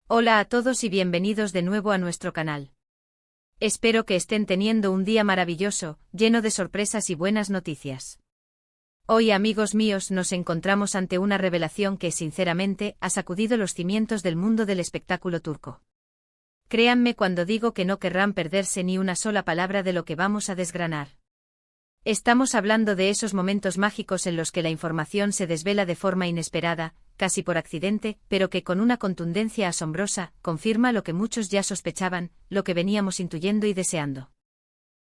Hola a todos y bienvenidos de nuevo a nuestro canal. Espero que estén teniendo un día maravilloso, lleno de sorpresas y buenas noticias. Hoy, amigos míos, nos encontramos ante una revelación que, sinceramente, ha sacudido los cimientos del mundo del espectáculo turco. Créanme cuando digo que no querrán perderse ni una sola palabra de lo que vamos a desgranar. Estamos hablando de esos momentos mágicos en los que la información se desvela de forma inesperada, casi por accidente, pero que con una contundencia asombrosa, confirma lo que muchos ya sospechaban, lo que veníamos intuyendo y deseando.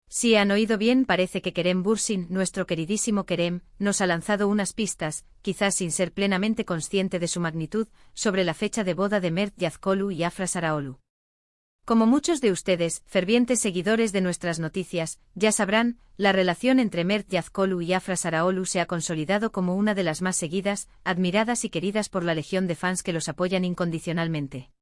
Si han oído bien, parece que Kerem Bürsin, nuestro queridísimo Kerem, nos ha lanzado unas pistas, quizás sin ser plenamente consciente de su magnitud, sobre la fecha de boda de Mert Yazkolu y Afra Saraoglu. Como muchos de ustedes, fervientes seguidores de nuestras noticias, ya sabrán, la relación entre Mert Yazkolu y Afra Saraoglu se ha consolidado como una de las más seguidas, admiradas y queridas por la legión de fans que los apoyan incondicionalmente.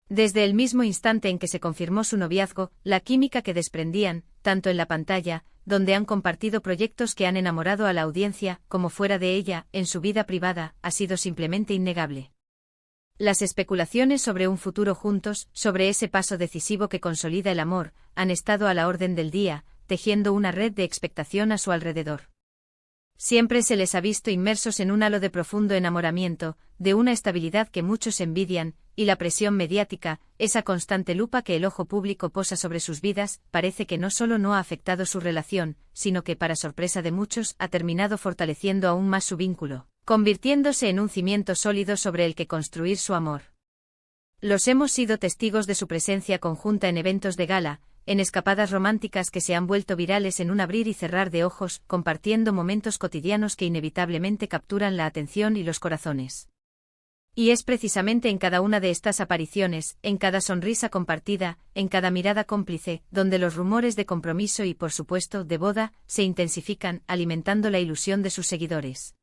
Desde el mismo instante en que se confirmó su noviazgo, la química que desprendían, tanto en la pantalla, donde han compartido proyectos que han enamorado a la audiencia, como fuera de ella, en su vida privada, ha sido simplemente innegable. Las especulaciones sobre un futuro juntos, sobre ese paso decisivo que consolida el amor, han estado a la orden del día, tejiendo una red de expectación a su alrededor. Siempre se les ha visto inmersos en un halo de profundo enamoramiento, de una estabilidad que muchos envidian, y la presión mediática, esa constante lupa que el ojo público posa sobre sus vidas, parece que no solo no ha afectado su relación, sino que, para sorpresa de muchos, ha terminado fortaleciendo aún más su vínculo, convirtiéndose en un cimiento sólido sobre el que construir su amor. Los hemos sido testigos de su presencia conjunta en eventos de gala, en escapadas románticas que se han vuelto virales en un abrir y cerrar de ojos, compartiendo momentos cotidianos que inevitablemente capturan la atención y los corazones. Y es precisamente en cada una de estas apariciones, en cada sonrisa compartida, en cada mirada cómplice, donde los rumores de compromiso y, por supuesto, de boda, se intensifican, alimentando la ilusión de sus seguidores.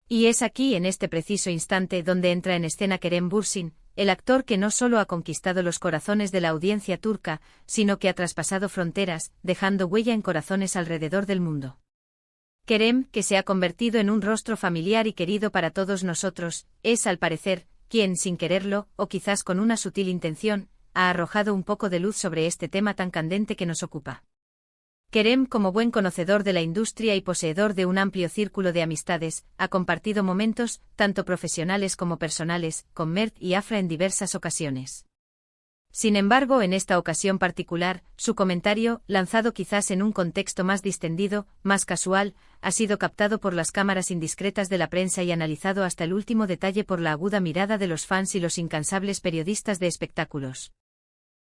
Y es aquí, en este preciso instante, donde entra en escena Kerem Bürsin, el actor que no solo ha conquistado los corazones de la audiencia turca, sino que ha traspasado fronteras, dejando huella en corazones alrededor del mundo. Kerem, que se ha convertido en un rostro familiar y querido para todos nosotros, es, al parecer, quien, sin quererlo, o quizás con una sutil intención, ha arrojado un poco de luz sobre este tema tan candente que nos ocupa. Kerem, como buen conocedor de la industria y poseedor de un amplio círculo de amistades, ha compartido momentos, tanto profesionales como personales, con Mert y Afra en diversas ocasiones. Sin embargo, en esta ocasión particular, su comentario, lanzado quizás en un contexto más distendido, más casual, ha sido captado por las cámaras indiscretas de la prensa y analizado hasta el último detalle por la aguda mirada de los fans y los incansables periodistas de espectáculos.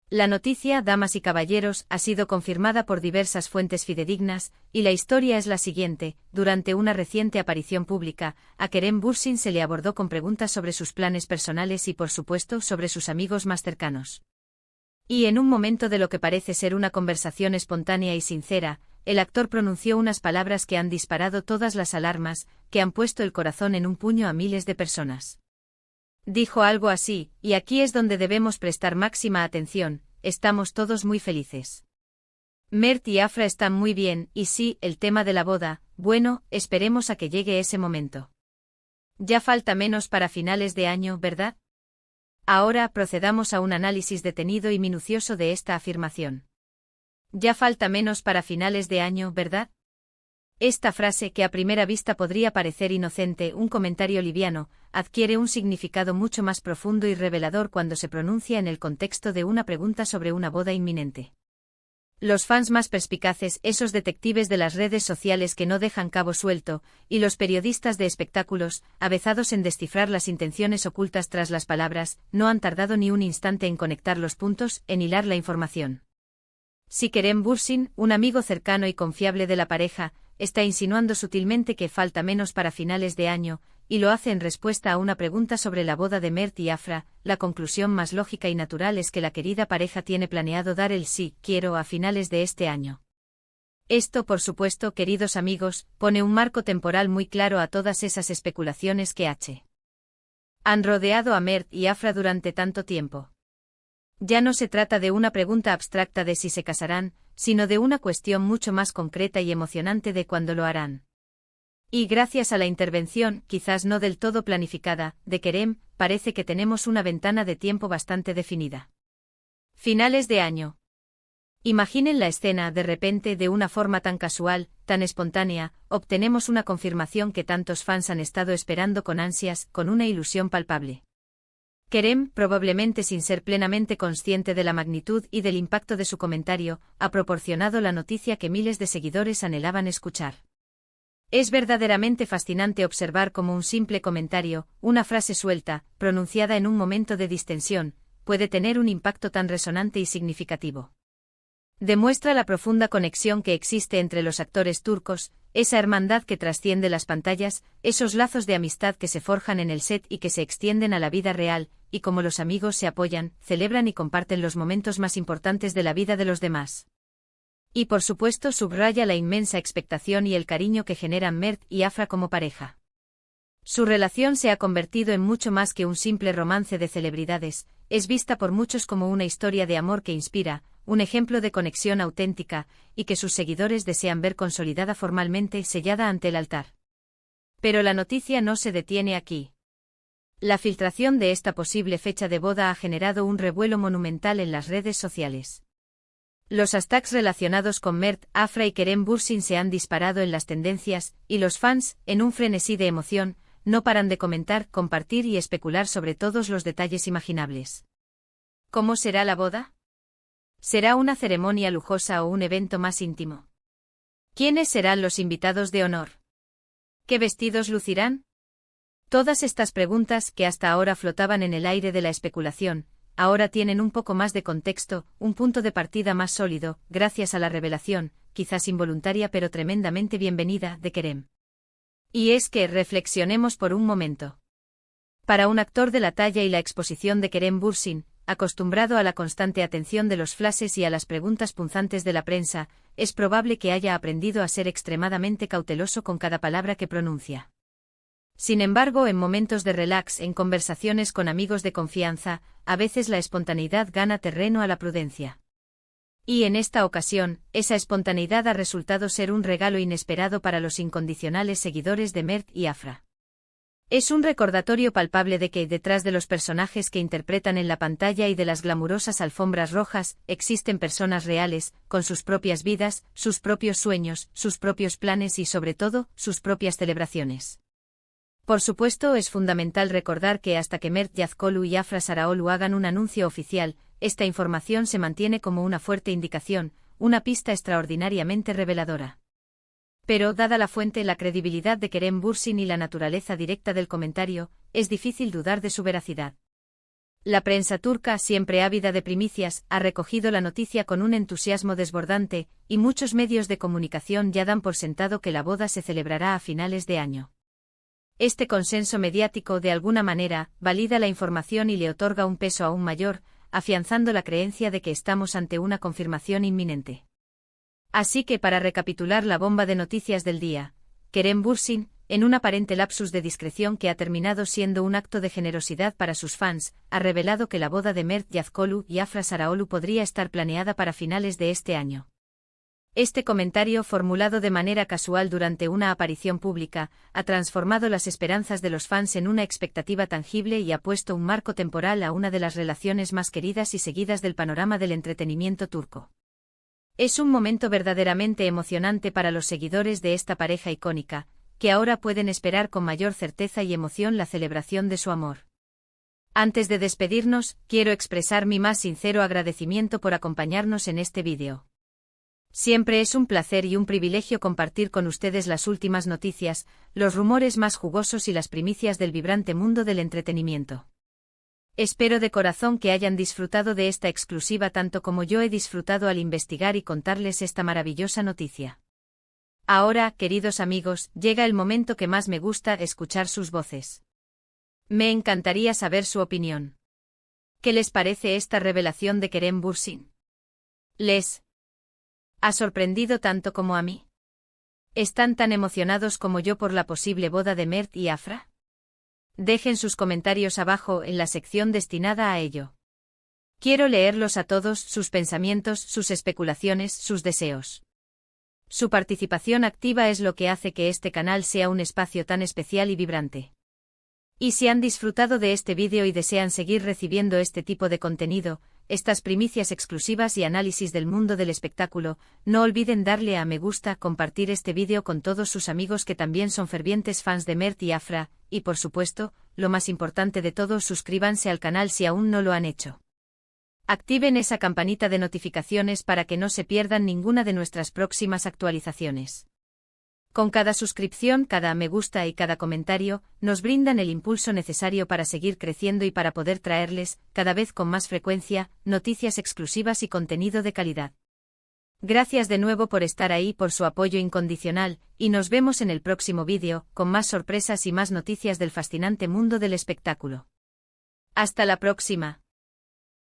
La noticia, damas y caballeros, ha sido confirmada por diversas fuentes fidedignas, y la historia es la siguiente: durante una reciente aparición pública, a Kerem Bürsin se le abordó con preguntas sobre sus planes personales y, por supuesto, sobre sus amigos más cercanos. Y en un momento de lo que parece ser una conversación espontánea y sincera, el actor pronunció unas palabras que han disparado todas las alarmas, que han puesto el corazón en un puño a miles de personas. Dijo algo así, y aquí es donde debemos prestar máxima atención: estamos todos muy felices. Mert y Afra están muy bien, y sí, el tema de la boda, bueno, esperemos a que llegue ese momento. Ya falta menos para finales de año, ¿verdad? Ahora procedamos a un análisis detenido y minucioso de esta afirmación. Ya falta menos para finales de año, ¿verdad? Esta frase, que a primera vista podría parecer inocente, un comentario liviano, adquiere un significado mucho más profundo y revelador cuando se pronuncia en el contexto de una pregunta sobre una boda inminente. Los fans más perspicaces, esos detectives de las redes sociales que no dejan cabo suelto, y los periodistas de espectáculos, avezados en descifrar las intenciones ocultas tras las palabras, no han tardado ni un instante en conectar los puntos, en hilar la información. Si Kerem Bürsin, un amigo cercano y confiable de la pareja, está insinuando sutilmente que falta menos para finales de año, y lo hace en respuesta a una pregunta sobre la boda de Mert y Afra, la conclusión más lógica y natural es que la querida pareja tiene planeado dar el sí quiero a finales de este año. Esto, por supuesto, queridos amigos, pone un marco temporal muy claro a todas esas especulaciones que han rodeado a Mert y Afra durante tanto tiempo. Ya no se trata de una pregunta abstracta de si se casarán, sino de una cuestión mucho más concreta y emocionante de cuándo lo harán. Y gracias a la intervención, quizás no del todo planificada, de Kerem, parece que tenemos una ventana de tiempo bastante definida. Finales de año. Imaginen la escena, de repente, de una forma tan casual, tan espontánea, obtenemos una confirmación que tantos fans han estado esperando con ansias, con una ilusión palpable. Kerem, probablemente sin ser plenamente consciente de la magnitud y del impacto de su comentario, ha proporcionado la noticia que miles de seguidores anhelaban escuchar. Es verdaderamente fascinante observar cómo un simple comentario, una frase suelta, pronunciada en un momento de distensión, puede tener un impacto tan resonante y significativo. Demuestra la profunda conexión que existe entre los actores turcos, esa hermandad que trasciende las pantallas, esos lazos de amistad que se forjan en el set y que se extienden a la vida real, y cómo los amigos se apoyan, celebran y comparten los momentos más importantes de la vida de los demás. Y por supuesto subraya la inmensa expectación y el cariño que generan Mert y Afra como pareja. Su relación se ha convertido en mucho más que un simple romance de celebridades, es vista por muchos como una historia de amor que inspira, un ejemplo de conexión auténtica, y que sus seguidores desean ver consolidada formalmente, sellada ante el altar. Pero la noticia no se detiene aquí. La filtración de esta posible fecha de boda ha generado un revuelo monumental en las redes sociales. Los hashtags relacionados con Mert, Afra y Kerem Bürsin se han disparado en las tendencias, y los fans, en un frenesí de emoción, no paran de comentar, compartir y especular sobre todos los detalles imaginables. ¿Cómo será la boda? ¿Será una ceremonia lujosa o un evento más íntimo? ¿Quiénes serán los invitados de honor? ¿Qué vestidos lucirán? Todas estas preguntas, que hasta ahora flotaban en el aire de la especulación, ahora tienen un poco más de contexto, un punto de partida más sólido, gracias a la revelación, quizás involuntaria pero tremendamente bienvenida, de Kerem. Y es que reflexionemos por un momento. Para un actor de la talla y la exposición de Kerem Bürsin, acostumbrado a la constante atención de los flashes y a las preguntas punzantes de la prensa, es probable que haya aprendido a ser extremadamente cauteloso con cada palabra que pronuncia. Sin embargo, en momentos de relax, en conversaciones con amigos de confianza, a veces la espontaneidad gana terreno a la prudencia. Y en esta ocasión, esa espontaneidad ha resultado ser un regalo inesperado para los incondicionales seguidores de Mert y Afra. Es un recordatorio palpable de que, detrás de los personajes que interpretan en la pantalla y de las glamurosas alfombras rojas, existen personas reales, con sus propias vidas, sus propios sueños, sus propios planes y sobre todo, sus propias celebraciones. Por supuesto, es fundamental recordar que hasta que Mert Yazkolu y Afra Saraolu hagan un anuncio oficial, esta información se mantiene como una fuerte indicación, una pista extraordinariamente reveladora. Pero, dada la fuente, la credibilidad de Kerem Bürsin y la naturaleza directa del comentario, es difícil dudar de su veracidad. La prensa turca, siempre ávida de primicias, ha recogido la noticia con un entusiasmo desbordante, y muchos medios de comunicación ya dan por sentado que la boda se celebrará a finales de año. Este consenso mediático, de alguna manera, valida la información y le otorga un peso aún mayor, afianzando la creencia de que estamos ante una confirmación inminente. Así que, para recapitular la bomba de noticias del día, Kerem Bürsin, en un aparente lapsus de discreción que ha terminado siendo un acto de generosidad para sus fans, ha revelado que la boda de Mert Yazkolu y Afra Saraolu podría estar planeada para finales de este año. Este comentario, formulado de manera casual durante una aparición pública, ha transformado las esperanzas de los fans en una expectativa tangible y ha puesto un marco temporal a una de las relaciones más queridas y seguidas del panorama del entretenimiento turco. Es un momento verdaderamente emocionante para los seguidores de esta pareja icónica, que ahora pueden esperar con mayor certeza y emoción la celebración de su amor. Antes de despedirnos, quiero expresar mi más sincero agradecimiento por acompañarnos en este vídeo. Siempre es un placer y un privilegio compartir con ustedes las últimas noticias, los rumores más jugosos y las primicias del vibrante mundo del entretenimiento. Espero de corazón que hayan disfrutado de esta exclusiva tanto como yo he disfrutado al investigar y contarles esta maravillosa noticia. Ahora, queridos amigos, llega el momento que más me gusta, escuchar sus voces. Me encantaría saber su opinión. ¿Qué les parece esta revelación de Kerem Bürsin? ¿Les ha sorprendido tanto como a mí? ¿Están tan emocionados como yo por la posible boda de Mert y Afra? Dejen sus comentarios abajo en la sección destinada a ello. Quiero leerlos a todos, sus pensamientos, sus especulaciones, sus deseos. Su participación activa es lo que hace que este canal sea un espacio tan especial y vibrante. Y si han disfrutado de este vídeo y desean seguir recibiendo este tipo de contenido, estas primicias exclusivas y análisis del mundo del espectáculo, no olviden darle a me gusta, compartir este vídeo con todos sus amigos que también son fervientes fans de Mert y Afra, y por supuesto, lo más importante de todo, suscríbanse al canal si aún no lo han hecho. Activen esa campanita de notificaciones para que no se pierdan ninguna de nuestras próximas actualizaciones. Con cada suscripción, cada me gusta y cada comentario, nos brindan el impulso necesario para seguir creciendo y para poder traerles, cada vez con más frecuencia, noticias exclusivas y contenido de calidad. Gracias de nuevo por estar ahí, por su apoyo incondicional, y nos vemos en el próximo vídeo, con más sorpresas y más noticias del fascinante mundo del espectáculo. Hasta la próxima.